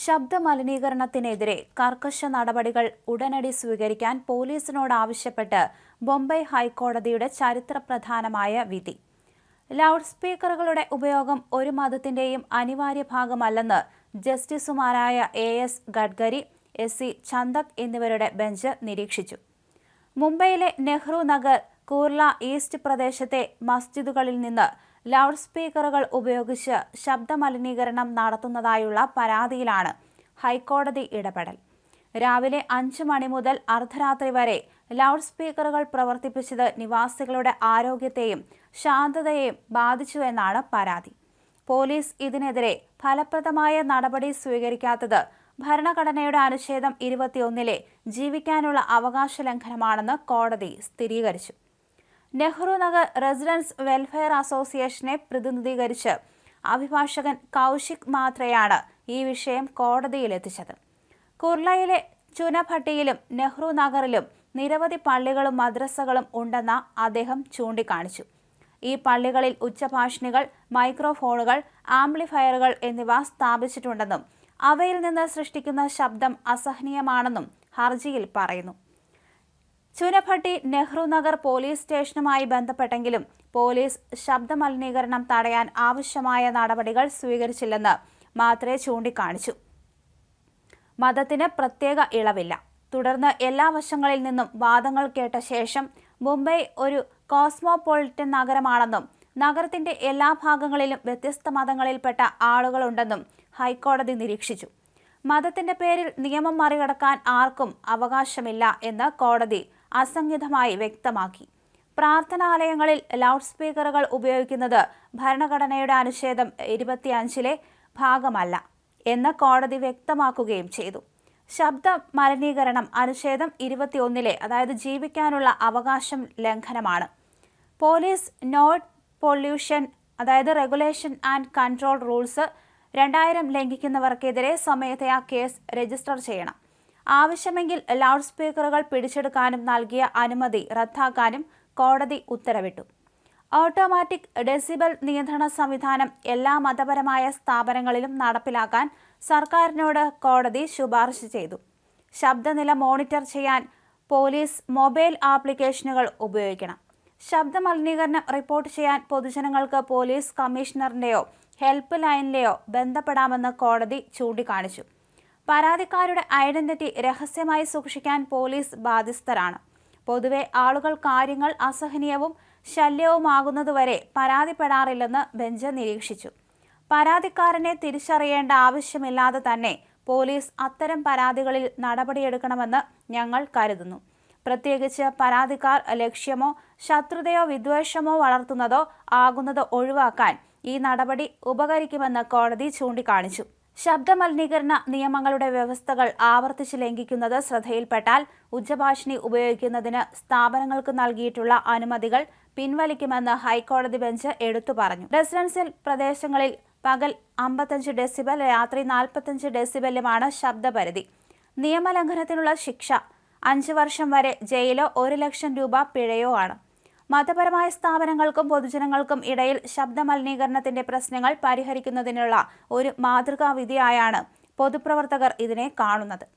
ശബ്ദമലിനീകരണത്തിനെതിരെ കർക്കശ നടപടികൾ ഉടനടി സ്വീകരിക്കാൻ പോലീസിനോട് ആവശ്യപ്പെട്ട് ബോംബെ ഹൈക്കോടതിയുടെ ചരിത്രപ്രധാനമായ വിധി. ലൗഡ് സ്പീക്കറുകളുടെ ഉപയോഗം ഒരു മതത്തിന്റെയും അനിവാര്യ ഭാഗമല്ലെന്ന് ജസ്റ്റിസുമാരായ AS ഗഡ്കരി, SC ചന്ദക് എന്നിവരുടെ ബെഞ്ച് നിരീക്ഷിച്ചു. മുംബൈയിലെ നെഹ്റു നഗർ, കുർല ഈസ്റ്റ് പ്രദേശത്തെ മസ്ജിദുകളിൽ നിന്ന് ലൗഡ് സ്പീക്കറുകൾ ഉപയോഗിച്ച് ശബ്ദമലിനീകരണം നടത്തുന്നതായുള്ള പരാതിയിലാണ് ഹൈക്കോടതി ഇടപെടൽ. രാവിലെ 5 മണി മുതൽ അർദ്ധരാത്രി വരെ ലൗഡ് സ്പീക്കറുകൾ പ്രവർത്തിപ്പിച്ചത് നിവാസികളുടെ ആരോഗ്യത്തെയും ശാന്തതയെയും ബാധിച്ചുവെന്നാണ് പരാതി. പോലീസ് ഇതിനെതിരെ ഫലപ്രദമായ നടപടി സ്വീകരിക്കാത്തത് ഭരണഘടനയുടെ അനുച്ഛേദം 21 ജീവിക്കാനുള്ള അവകാശ ലംഘനമാണെന്ന് കോടതി സ്ഥിരീകരിച്ചു. നെഹ്റു നഗർ റെസിഡൻസ് വെൽഫെയർ അസോസിയേഷനെ പ്രതിനിധീകരിച്ച് അഭിഭാഷകൻ കൗശിക് മാത്രയാണ് ഈ വിഷയം കോടതിയിലെത്തിച്ചത്. കുർലയിലെ ചുനഭട്ടിയിലും നെഹ്റു നഗറിലും നിരവധി പള്ളികളും മദ്രസകളും ഉണ്ടെന്ന് അദ്ദേഹം ചൂണ്ടിക്കാണിച്ചു. ഈ പള്ളികളിൽ ഉച്ചഭാഷിണികൾ, മൈക്രോഫോണുകൾ, ആംപ്ലിഫയറുകൾ എന്നിവ സ്ഥാപിച്ചിട്ടുണ്ടെന്നും അവയിൽ നിന്ന് സൃഷ്ടിക്കുന്ന ശബ്ദം അസഹനീയമാണെന്നും ഹർജിയിൽ പറയുന്നു. ചുനഭട്ടി നെഹ്റു നഗർ പോലീസ് സ്റ്റേഷനുമായി ബന്ധപ്പെട്ടെങ്കിലും പോലീസ് ശബ്ദമലിനീകരണം തടയാൻ ആവശ്യമായ നടപടികൾ സ്വീകരിച്ചില്ലെന്ന് മാത്രേ ചൂണ്ടിക്കാണിച്ചു. മതത്തിന് പ്രത്യേക ഇളവില്ല. തുടർന്ന് എല്ലാ വശങ്ങളിൽ നിന്നും വാദങ്ങൾ കേട്ട ശേഷം മുംബൈ ഒരു കോസ്മോപൊളിറ്റൻ നഗരമാണെന്നും നഗരത്തിന്റെ എല്ലാ ഭാഗങ്ങളിലും വ്യത്യസ്ത മതങ്ങളിൽപ്പെട്ട ആളുകളുണ്ടെന്നും ഹൈക്കോടതി നിരീക്ഷിച്ചു. മതത്തിന്റെ പേരിൽ നിയമം മറികടക്കാൻ ആർക്കും അവകാശമില്ല എന്ന് കോടതി അസംഖ്യമായി വ്യക്തമാക്കി. പ്രാർത്ഥനാലയങ്ങളിൽ ലൗഡ് സ്പീക്കറുകൾ ഉപയോഗിക്കുന്നത് ഭരണഘടനയുടെ അനുച്ഛേദം 25 ഭാഗമല്ല എന്ന് കോടതി വ്യക്തമാക്കുകയും ചെയ്തു. ശബ്ദ മലിനീകരണം അനുച്ഛേദം 21 അതായത് ജീവിക്കാനുള്ള അവകാശം ലംഘനമാണ്. പോലീസ് നോട്ട് പൊല്യൂഷൻ അതായത് റെഗുലേഷൻ ആൻഡ് കൺട്രോൾ റൂൾസ് 2000 ലംഘിക്കുന്നവർക്കെതിരെ സ്വമേധയാ കേസ് രജിസ്റ്റർ ചെയ്യണം. ആവശ്യമെങ്കിൽ ലൗഡ് സ്പീക്കറുകൾ പിടിച്ചെടുക്കാനും നൽകിയ അനുമതി റദ്ദാക്കാനും കോടതി ഉത്തരവിട്ടു. ഓട്ടോമാറ്റിക് ഡെസിബൽ നിയന്ത്രണ സംവിധാനം എല്ലാ മതപരമായ സ്ഥാപനങ്ങളിലും നടപ്പിലാക്കാൻ സർക്കാരിനോട് കോടതി ശുപാർശ ചെയ്തു. ശബ്ദനില മോണിറ്റർ ചെയ്യാൻ പോലീസ് മൊബൈൽ ആപ്ലിക്കേഷനുകൾ ഉപയോഗിക്കണം. ശബ്ദ മലിനീകരണം റിപ്പോർട്ട് ചെയ്യാൻ പൊതുജനങ്ങൾക്ക് പോലീസ് കമ്മീഷണറിന്റെയോ ഹെൽപ്പ് ലൈനിലെയോ ബന്ധപ്പെടാമെന്ന് കോടതി ചൂണ്ടിക്കാണിച്ചു. പരാതിക്കാരുടെ ഐഡന്റിറ്റി രഹസ്യമായി സൂക്ഷിക്കാൻ പോലീസ് ബാധ്യസ്ഥരാണ്. പൊതുവെ ആളുകൾ കാര്യങ്ങൾ അസഹനീയവും ശല്യവുമാകുന്നതുവരെ പരാതിപ്പെടാറില്ലെന്ന് ബെഞ്ച് നിരീക്ഷിച്ചു. പരാതിക്കാരനെ തിരിച്ചറിയേണ്ട ആവശ്യമില്ലാതെ തന്നെ പോലീസ് അത്തരം പരാതികളിൽ നടപടിയെടുക്കണമെന്ന് ഞങ്ങൾ കരുതുന്നു. പ്രത്യേകിച്ച് പരാതിക്കാർ ലക്ഷ്യമോ ശത്രുതയോ വിദ്വേഷമോ വളർത്തുന്നതോ ആകുന്നത് ഒഴിവാക്കാൻ ഈ നടപടി ഉപകരിക്കുമെന്ന് കോടതി ചൂണ്ടിക്കാണിച്ചു. ശബ്ദമലിനീകരണ നിയമങ്ങളുടെ വ്യവസ്ഥകൾ ആവർത്തിച്ച് ലംഘിക്കുന്നത് ശ്രദ്ധയിൽപ്പെട്ടാൽ ഉച്ചഭാഷിണി ഉപയോഗിക്കുന്നതിന് സ്ഥാപനങ്ങൾക്ക് നൽകിയിട്ടുള്ള അനുമതികൾ പിൻവലിക്കുമെന്ന് ഹൈക്കോടതി ബെഞ്ച് എടുത്തു പറഞ്ഞു. റെസിഡൻഷ്യൽ പ്രദേശങ്ങളിൽ പകൽ 55 ഡെസിബൽ, രാത്രി 45 ഡെസിബലുമാണ് ശബ്ദപരിധി. നിയമലംഘനത്തിനുള്ള ശിക്ഷ 5 വർഷം വരെ ജയിലോ 1 ലക്ഷം രൂപ പിഴയോ ആണ്. മതപരമായ സ്ഥാപനങ്ങൾക്കും പൊതുജനങ്ങൾക്കും ഇടയിൽ ശബ്ദമലിനീകരണത്തിന്റെ പ്രശ്നങ്ങൾ പരിഹരിക്കുന്നതിനുള്ള ഒരു മാതൃകാ വിധിയായാണ് പൊതുപ്രവർത്തകർ ഇതിനെ കാണുന്നത്.